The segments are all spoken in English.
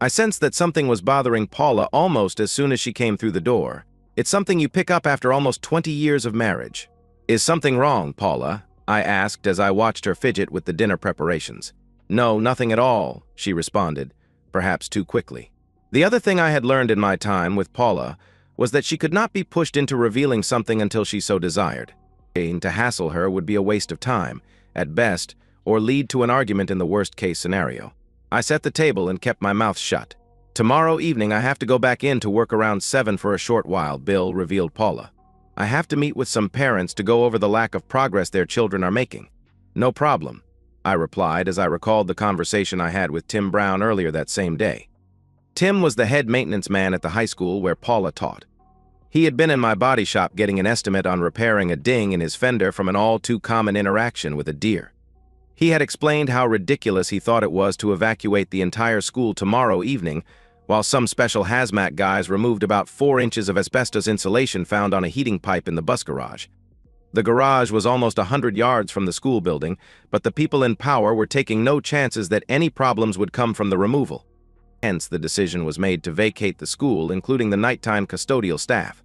I sensed that something was bothering Paula almost as soon as she came through the door. It's something you pick up after almost 20 years of marriage. Is something wrong, Paula? I asked as I watched her fidget with the dinner preparations. No, nothing at all, she responded, perhaps too quickly. The other thing I had learned in my time with Paula was that she could not be pushed into revealing something until she so desired. To hassle her would be a waste of time, at best, or lead to an argument in the worst-case scenario. I set the table and kept my mouth shut. Tomorrow evening I have to go back in to work around 7 for a short while, Bill, revealed Paula. I have to meet with some parents to go over the lack of progress their children are making. No problem, I replied as I recalled the conversation I had with Tim Brown earlier that same day. Tim was the head maintenance man at the high school where Paula taught. He had been in my body shop getting an estimate on repairing a ding in his fender from an all-too-common interaction with a deer. He had explained how ridiculous he thought it was to evacuate the entire school tomorrow evening, while some special hazmat guys removed about 4 inches of asbestos insulation found on a heating pipe in the bus garage. The garage was almost 100 yards from the school building, but the people in power were taking no chances that any problems would come from the removal. Hence, the decision was made to vacate the school, including the nighttime custodial staff.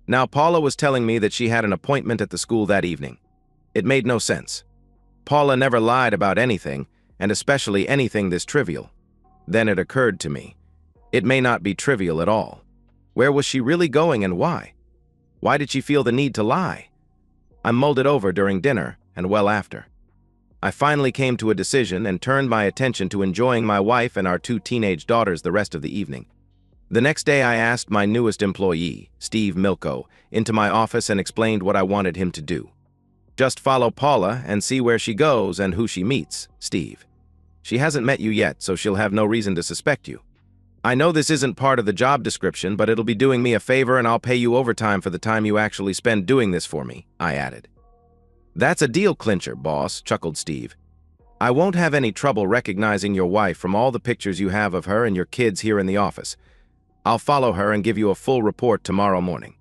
Now, Paula was telling me that she had an appointment at the school that evening. It made no sense. Paula never lied about anything, and especially anything this trivial. Then it occurred to me. It may not be trivial at all. Where was she really going and why? Why did she feel the need to lie? I mulled it over during dinner and well after. I finally came to a decision and turned my attention to enjoying my wife and our 2 teenage daughters the rest of the evening. The next day I asked my newest employee, Steve Milko, into my office and explained what I wanted him to do. Just follow Paula and see where she goes and who she meets, Steve. She hasn't met you yet, so she'll have no reason to suspect you. I know this isn't part of the job description, but it'll be doing me a favor and I'll pay you overtime for the time you actually spend doing this for me, I added. That's a deal clincher, boss, chuckled Steve. I won't have any trouble recognizing your wife from all the pictures you have of her and your kids here in the office. I'll follow her and give you a full report tomorrow morning.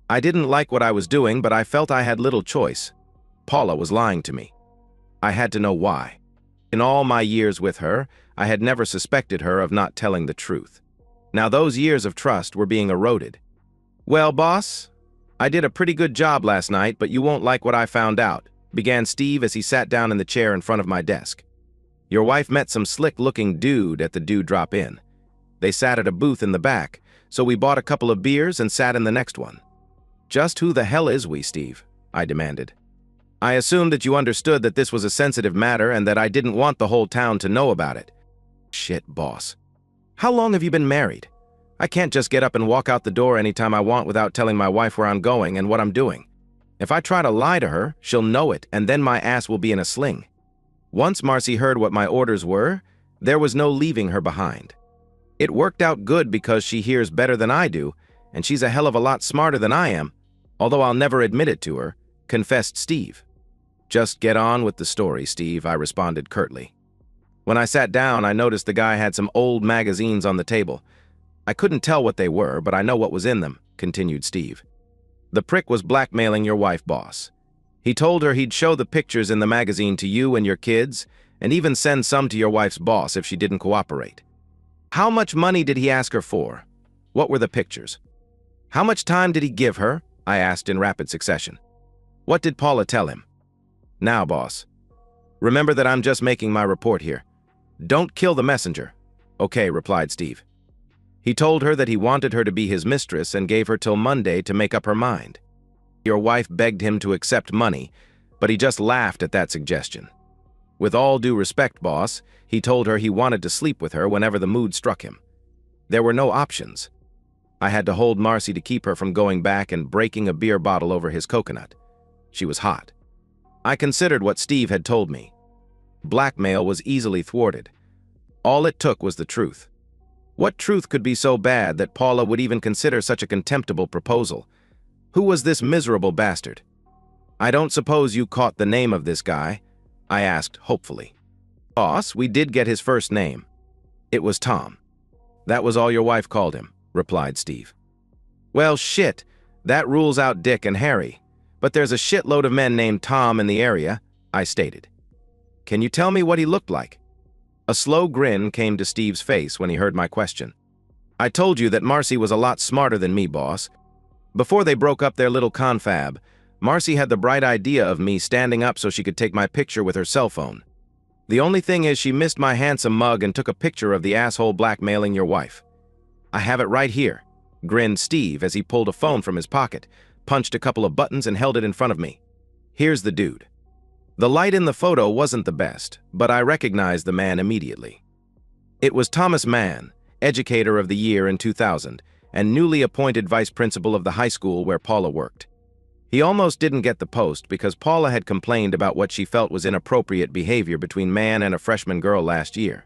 I didn't like what I was doing, but I felt I had little choice. Paula was lying to me. I had to know why. In all my years with her, I had never suspected her of not telling the truth. Now those years of trust were being eroded. Well, boss, I did a pretty good job last night, but you won't like what I found out, began Steve as he sat down in the chair in front of my desk. Your wife met some slick-looking dude at the Dude Drop-In. They sat at a booth in the back, so we bought a couple of beers and sat in the next one. Just who the hell is we, Steve? I demanded. I assumed that you understood that this was a sensitive matter and that I didn't want the whole town to know about it. Shit, boss. How long have you been married? I can't just get up and walk out the door anytime I want without telling my wife where I'm going and what I'm doing. If I try to lie to her, she'll know it, and then my ass will be in a sling. Once Marcy heard what my orders were, there was no leaving her behind. It worked out good because she hears better than I do, and she's a hell of a lot smarter than I am, although I'll never admit it to her, confessed Steve. Just get on with the story, Steve, I responded curtly. When I sat down, I noticed the guy had some old magazines on the table. I couldn't tell what they were, but I know what was in them, continued Steve. The prick was blackmailing your wife, boss. He told her he'd show the pictures in the magazine to you and your kids, and even send some to your wife's boss if she didn't cooperate. How much money did he ask her for? What were the pictures? How much time did he give her? I asked in rapid succession. What did Paula tell him? Now, boss. Remember that I'm just making my report here. Don't kill the messenger. Okay, replied Steve. He told her that he wanted her to be his mistress and gave her till Monday to make up her mind. Your wife begged him to accept money, but he just laughed at that suggestion. With all due respect, boss, he told her he wanted to sleep with her whenever the mood struck him. There were no options. I had to hold Marcy to keep her from going back and breaking a beer bottle over his coconut. She was hot. I considered what Steve had told me. Blackmail was easily thwarted. All it took was the truth. What truth could be so bad that Paula would even consider such a contemptible proposal? Who was this miserable bastard? I don't suppose you caught the name of this guy? I asked hopefully. Boss, we did get his first name. It was Tom. That was all your wife called him, replied Steve. Well, shit, that rules out Dick and Harry. But there's a shitload of men named Tom in the area, I stated. Can you tell me what he looked like? A slow grin came to Steve's face when he heard my question. I told you that Marcy was a lot smarter than me, boss. Before they broke up their little confab, Marcy had the bright idea of me standing up so she could take my picture with her cell phone. The only thing is she missed my handsome mug and took a picture of the asshole blackmailing your wife. I have it right here, grinned Steve as he pulled a phone from his pocket, punched a couple of buttons and held it in front of me. Here's the dude. The light in the photo wasn't the best, but I recognized the man immediately. It was Thomas Mann, Educator of the Year in 2000, and newly appointed vice principal of the high school where Paula worked. He almost didn't get the post because Paula had complained about what she felt was inappropriate behavior between Mann and a freshman girl last year.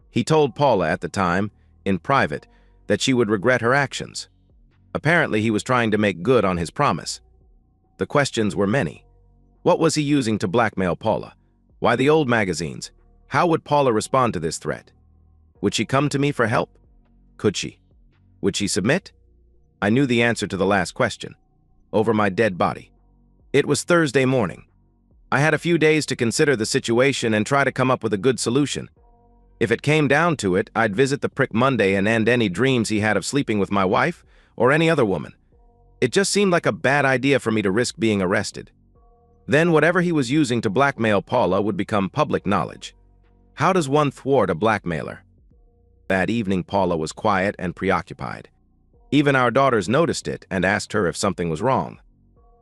He told Paula at the time, in private, that she would regret her actions. Apparently, he was trying to make good on his promise. The questions were many. What was he using to blackmail Paula? Why the old magazines? How would Paula respond to this threat? Would she come to me for help? Could she? Would she submit? I knew the answer to the last question. Over my dead body. It was Thursday morning. I had a few days to consider the situation and try to come up with a good solution. If it came down to it, I'd visit the prick Monday and end any dreams he had of sleeping with my wife or any other woman. It just seemed like a bad idea for me to risk being arrested. Then whatever he was using to blackmail Paula would become public knowledge. How does one thwart a blackmailer? That evening, Paula was quiet and preoccupied. Even our daughters noticed it and asked her if something was wrong.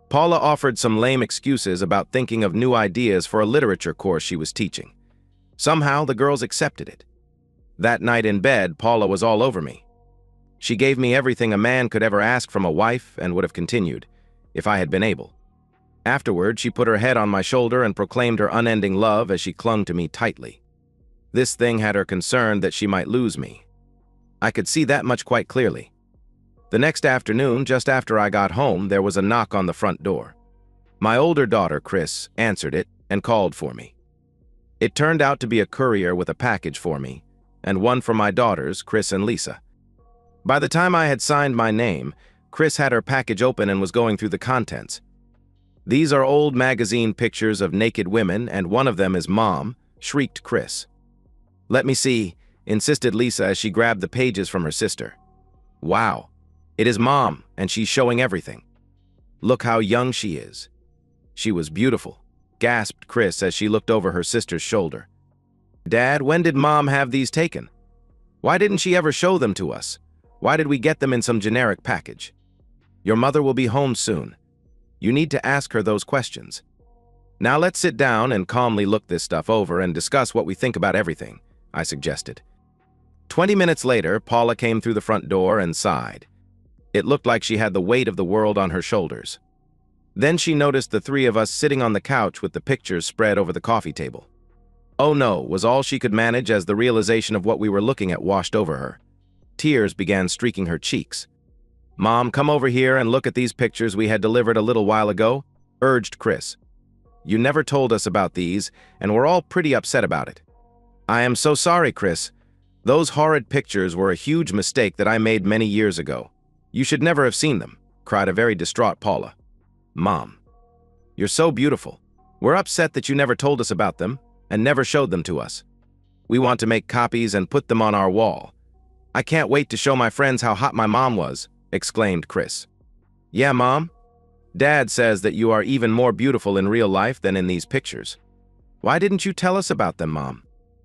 Paula offered some lame excuses about thinking of new ideas for a literature course she was teaching. Somehow, the girls accepted it. That night in bed, Paula was all over me. She gave me everything a man could ever ask from a wife and would have continued, if I had been able. Afterward, she put her head on my shoulder and proclaimed her unending love as she clung to me tightly. This thing had her concerned that she might lose me. I could see that much quite clearly. The next afternoon, just after I got home, there was a knock on the front door. My older daughter, Chris, answered it and called for me. It turned out to be a courier with a package for me, and one for my daughters, Chris and Lisa. By the time I had signed my name, Chris had her package open and was going through the contents. These are old magazine pictures of naked women, and one of them is Mom, shrieked Chris. Let me see, insisted Lisa as she grabbed the pages from her sister. Wow, it is Mom, and she's showing everything. Look how young she is. She was beautiful, gasped Chris as she looked over her sister's shoulder. Dad, when did Mom have these taken? Why didn't she ever show them to us? Why did we get them in some generic package? Your mother will be home soon. You need to ask her those questions. Now let's sit down and calmly look this stuff over and discuss what we think about everything, I suggested. 20 minutes later, Paula came through the front door and sighed. It looked like she had the weight of the world on her shoulders. Then she noticed the three of us sitting on the couch with the pictures spread over the coffee table. Oh no, was all she could manage as the realization of what we were looking at washed over her. Tears began streaking her cheeks. Mom, come over here and look at these pictures we had delivered a little while ago, urged Chris. You never told us about these, and we're all pretty upset about it. I am so sorry, Chris. Those horrid pictures were a huge mistake that I made many years ago. You should never have seen them, cried a very distraught Paula. Mom, you're so beautiful. We're upset that you never told us about them and never showed them to us. We want to make copies and put them on our wall. I can't wait to show my friends how hot my mom was, exclaimed Chris. Yeah, Mom? Dad says that you are even more beautiful in real life than in these pictures. Why didn't you tell us about them, Mom?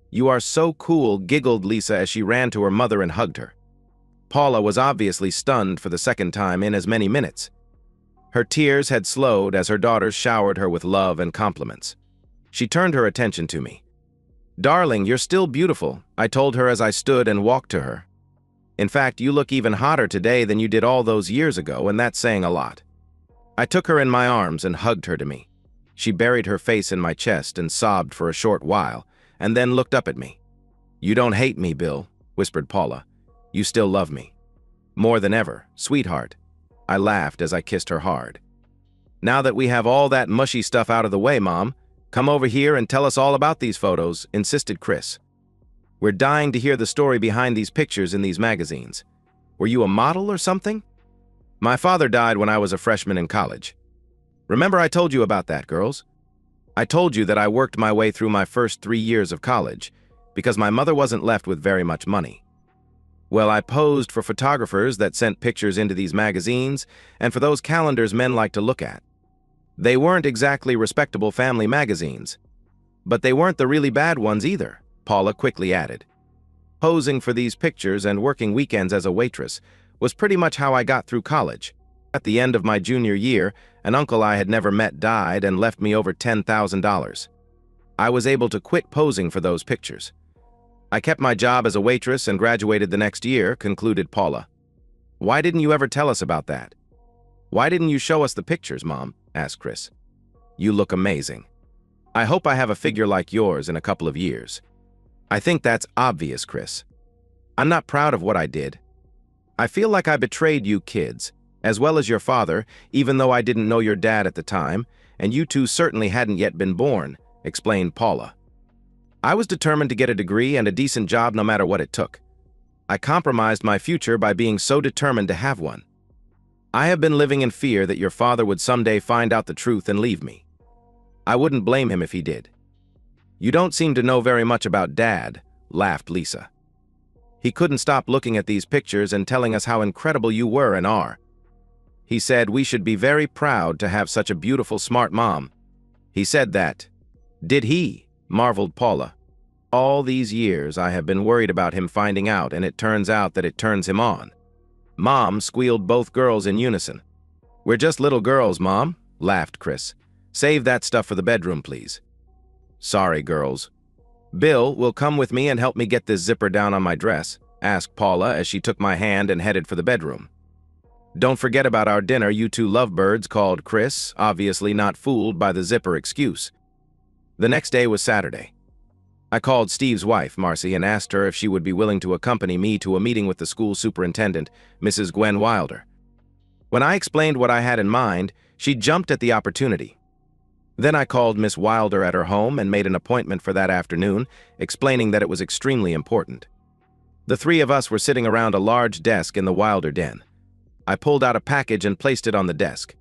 You are so cool, giggled Lisa as she ran to her mother and hugged her. Paula was obviously stunned for the second time in as many minutes. Her tears had slowed as her daughters showered her with love and compliments. She turned her attention to me. Darling, you're still beautiful, I told her as I stood and walked to her. In fact, you look even hotter today than you did all those years ago, and that's saying a lot. I took her in my arms and hugged her to me. She buried her face in my chest and sobbed for a short while, and then looked up at me. You don't hate me, Bill, whispered Paula. You still love me. More than ever, sweetheart. I laughed as I kissed her hard. Now that we have all that mushy stuff out of the way, Mom, come over here and tell us all about these photos, insisted Chris. We're dying to hear the story behind these pictures in these magazines. Were you a model or something? My father died when I was a freshman in college. Remember I told you about that, girls? I told you that I worked my way through my first 3 years of college, because my mother wasn't left with very much money. Well, I posed for photographers that sent pictures into these magazines and for those calendars men like to look at. They weren't exactly respectable family magazines, but they weren't the really bad ones either, Paula quickly added. Posing for these pictures and working weekends as a waitress was pretty much how I got through college. At the end of my junior year, an uncle I had never met died and left me over $10,000. I was able to quit posing for those pictures. I kept my job as a waitress and graduated the next year, concluded Paula. Why didn't you ever tell us about that? Why didn't you show us the pictures, Mom? Asked Chris. You look amazing. I hope I have a figure like yours in a couple of years. I think that's obvious, Chris. I'm not proud of what I did. I feel like I betrayed you kids, as well as your father, even though I didn't know your dad at the time, and you two certainly hadn't yet been born, explained Paula. I was determined to get a degree and a decent job no matter what it took. I compromised my future by being so determined to have one. I have been living in fear that your father would someday find out the truth and leave me. I wouldn't blame him if he did. You don't seem to know very much about Dad, laughed Lisa. He couldn't stop looking at these pictures and telling us how incredible you were and are. He said we should be very proud to have such a beautiful, smart mom. He said that. Did he? Marveled Paula. All these years I have been worried about him finding out, and it turns out that it turns him on. Mom, squealed both girls in unison. We're just little girls, Mom, laughed Chris. Save that stuff for the bedroom, please. Sorry, girls. Bill will come with me and help me get this zipper down on my dress, asked Paula as she took my hand and headed for the bedroom. Don't forget about our dinner, you two lovebirds, called Chris, obviously not fooled by the zipper excuse. The next day was Saturday. I called Steve's wife, Marcy, and asked her if she would be willing to accompany me to a meeting with the school superintendent, Mrs. Gwen Wilder. When I explained what I had in mind, she jumped at the opportunity. Then I called Miss Wilder at her home and made an appointment for that afternoon, explaining that it was extremely important. The three of us were sitting around a large desk in the Wilder den. I pulled out a package and placed it on the desk.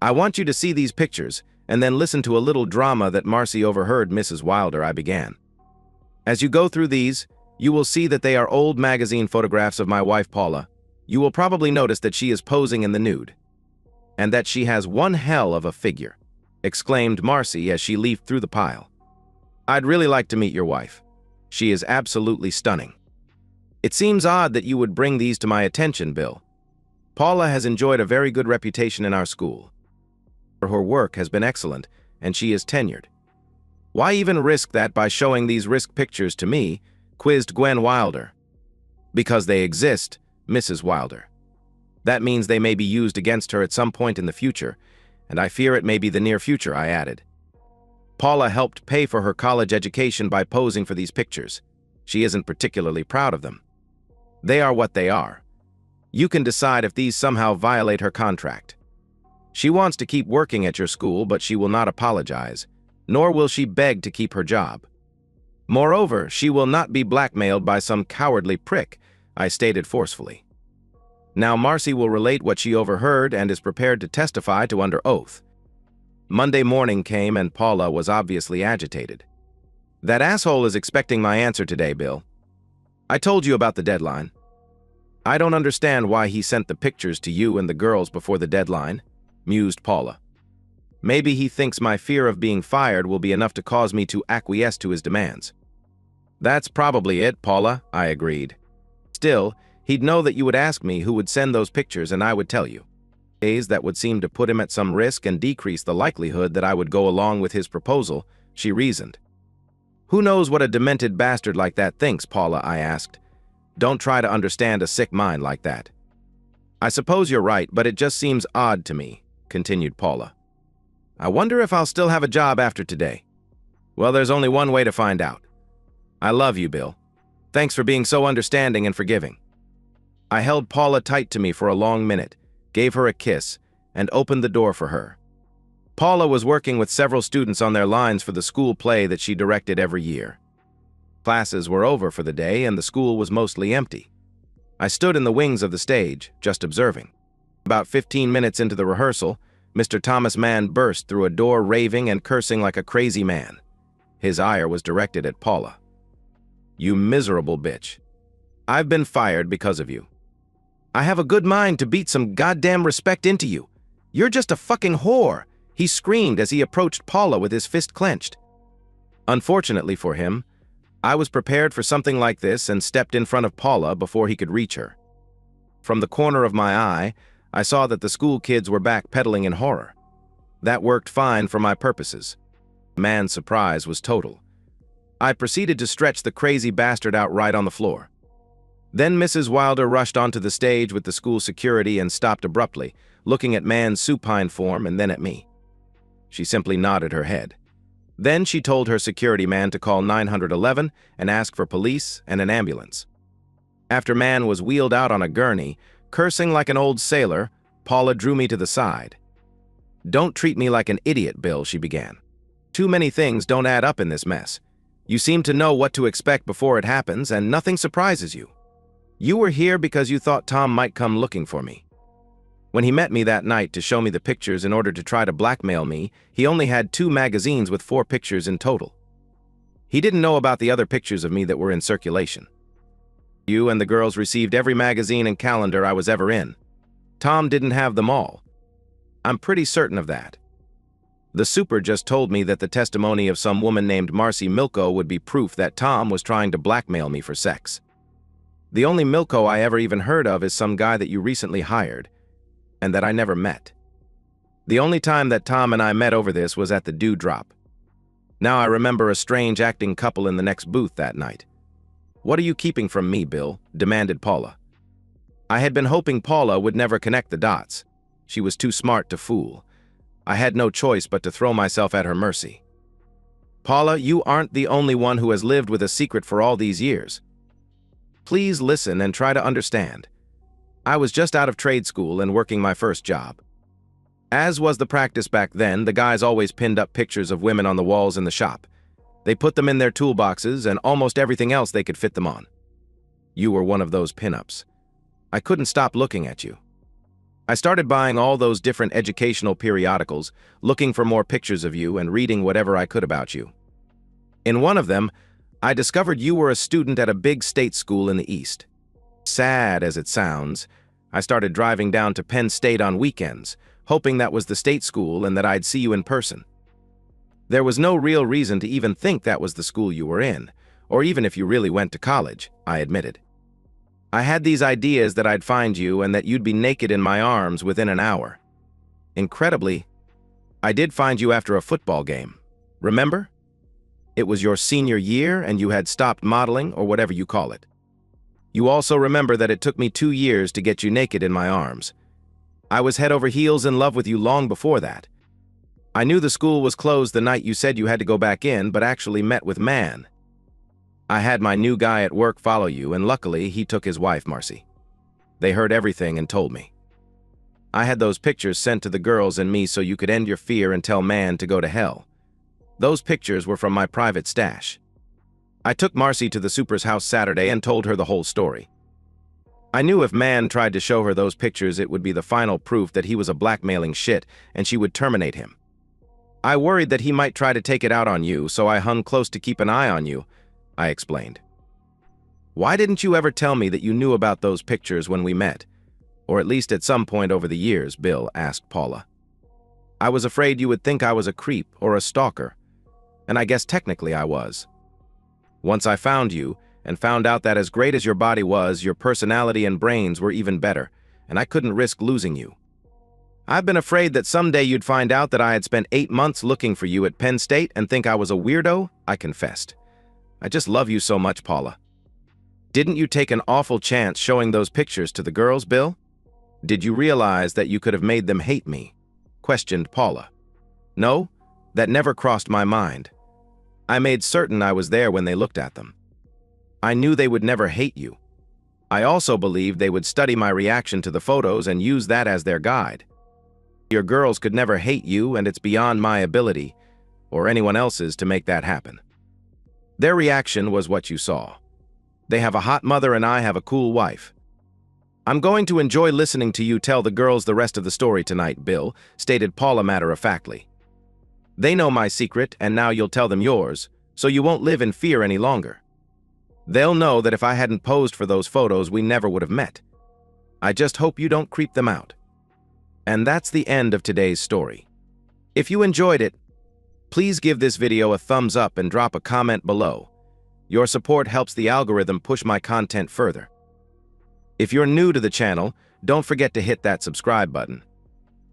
I want you to see these pictures, and then listen to a little drama that Marcy overheard Mrs. Wilder, I began. As you go through these, you will see that they are old magazine photographs of my wife Paula. You will probably notice that she is posing in the nude. And that she has one hell of a figure, exclaimed Marcy as she leafed through the pile. I'd really like to meet your wife. She is absolutely stunning. It seems odd that you would bring these to my attention, Bill. Paula has enjoyed a very good reputation in our school. Her work has been excellent, and she is tenured. Why even risk that by showing these risk pictures to me? Quizzed Gwen Wilder. Because they exist, Mrs. Wilder. That means they may be used against her at some point in the future, and I fear it may be the near future, I added. Paula helped pay for her college education by posing for these pictures. She isn't particularly proud of them. They are what they are. You can decide if these somehow violate her contract. She wants to keep working at your school, but she will not apologize, nor will she beg to keep her job. Moreover, she will not be blackmailed by some cowardly prick, I stated forcefully. Now Marcy will relate what she overheard and is prepared to testify to under oath. Monday morning came and Paula was obviously agitated. That asshole is expecting my answer today, Bill. I told you about the deadline. I don't understand why he sent the pictures to you and the girls before the deadline, mused Paula. Maybe he thinks my fear of being fired will be enough to cause me to acquiesce to his demands. That's probably it, Paula, I agreed. Still, he'd know that you would ask me who would send those pictures and I would tell you. Ways that would seem to put him at some risk and decrease the likelihood that I would go along with his proposal, she reasoned. Who knows what a demented bastard like that thinks, Paula, I asked. Don't try to understand a sick mind like that. I suppose you're right, but it just seems odd to me, continued Paula. I wonder if I'll still have a job after today. Well, there's only one way to find out. I love you, Bill. Thanks for being so understanding and forgiving. I held Paula tight to me for a long minute, gave her a kiss, and opened the door for her. Paula was working with several students on their lines for the school play that she directed every year. Classes were over for the day and the school was mostly empty. I stood in the wings of the stage, just observing. About 15 minutes into the rehearsal, Mr. Thomas Mann burst through a door raving and cursing like a crazy man. His ire was directed at Paula. You miserable bitch. I've been fired because of you. I have a good mind to beat some goddamn respect into you. You're just a fucking whore, he screamed as he approached Paula with his fist clenched. Unfortunately for him, I was prepared for something like this and stepped in front of Paula before he could reach her. From the corner of my eye, I saw that the school kids were backpedaling in horror. That worked fine for my purposes. The man's surprise was total. I proceeded to stretch the crazy bastard out right on the floor. Then Mrs. Wilder rushed onto the stage with the school security and stopped abruptly, looking at man's supine form and then at me. She simply nodded her head. Then she told her security man to call 911 and ask for police and an ambulance. After man was wheeled out on a gurney, cursing like an old sailor, Paula drew me to the side. "Don't treat me like an idiot, Bill," she began. "Too many things don't add up in this mess. You seem to know what to expect before it happens, and nothing surprises you. You were here because you thought Tom might come looking for me. When he met me that night to show me the pictures in order to try to blackmail me, he only had 2 magazines with 4 pictures in total. He didn't know about the other pictures of me that were in circulation. You and the girls received every magazine and calendar I was ever in. Tom didn't have them all. I'm pretty certain of that. The super just told me that the testimony of some woman named Marcy Milko would be proof that Tom was trying to blackmail me for sex. The only Milko I ever even heard of is some guy that you recently hired, and that I never met. The only time that Tom and I met over this was at the Dewdrop. Now I remember a strange acting couple in the next booth that night. What are you keeping from me, Bill?" demanded Paula. I had been hoping Paula would never connect the dots. She was too smart to fool. I had no choice but to throw myself at her mercy. "Paula, you aren't the only one who has lived with a secret for all these years. Please listen and try to understand. I was just out of trade school and working my first job. As was the practice back then, the guys always pinned up pictures of women on the walls in the shop. They put them in their toolboxes and almost everything else they could fit them on. You were one of those pinups. I couldn't stop looking at you. I started buying all those different educational periodicals, looking for more pictures of you and reading whatever I could about you. In one of them, I discovered you were a student at a big state school in the East. Sad as it sounds, I started driving down to Penn State on weekends, hoping that was the state school and that I'd see you in person. There was no real reason to even think that was the school you were in, or even if you really went to college, I admitted. I had these ideas that I'd find you and that you'd be naked in my arms within an hour. Incredibly, I did find you after a football game. Remember? It was your senior year and you had stopped modeling or whatever you call it. You also remember that it took me 2 years to get you naked in my arms. I was head over heels in love with you long before that. I knew the school was closed the night you said you had to go back in, but actually met with man. I had my new guy at work follow you, and luckily he took his wife, Marcy. They heard everything and told me. I had those pictures sent to the girls and me so you could end your fear and tell man to go to hell. Those pictures were from my private stash. I took Marcy to the super's house Saturday and told her the whole story. I knew if man tried to show her those pictures, it would be the final proof that he was a blackmailing shit and she would terminate him. I worried that he might try to take it out on you, so I hung close to keep an eye on you, I explained. Why didn't you ever tell me that you knew about those pictures when we met? Or at least at some point over the years, Bill asked Paula. I was afraid you would think I was a creep or a stalker, and I guess technically I was. Once I found you, and found out that as great as your body was, your personality and brains were even better, and I couldn't risk losing you. I've been afraid that someday you'd find out that I had spent 8 months looking for you at Penn State and think I was a weirdo, I confessed. I just love you so much, Paula. Didn't you take an awful chance showing those pictures to the girls, Bill? Did you realize that you could have made them hate me? Questioned Paula. No, that never crossed my mind. I made certain I was there when they looked at them. I knew they would never hate you. I also believed they would study my reaction to the photos and use that as their guide. Your girls could never hate you, and it's beyond my ability, or anyone else's, to make that happen. Their reaction was what you saw. They have a hot mother and I have a cool wife. I'm going to enjoy listening to you tell the girls the rest of the story tonight, Bill, stated Paula matter-of-factly. They know my secret, and now you'll tell them yours, so you won't live in fear any longer. They'll know that if I hadn't posed for those photos, we never would have met. I just hope you don't creep them out. And that's the end of today's story. If you enjoyed it, please give this video a thumbs up and drop a comment below. Your support helps the algorithm push my content further. If you're new to the channel, don't forget to hit that subscribe button.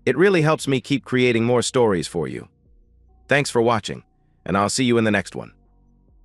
It really helps me keep creating more stories for you. Thanks for watching, and I'll see you in the next one.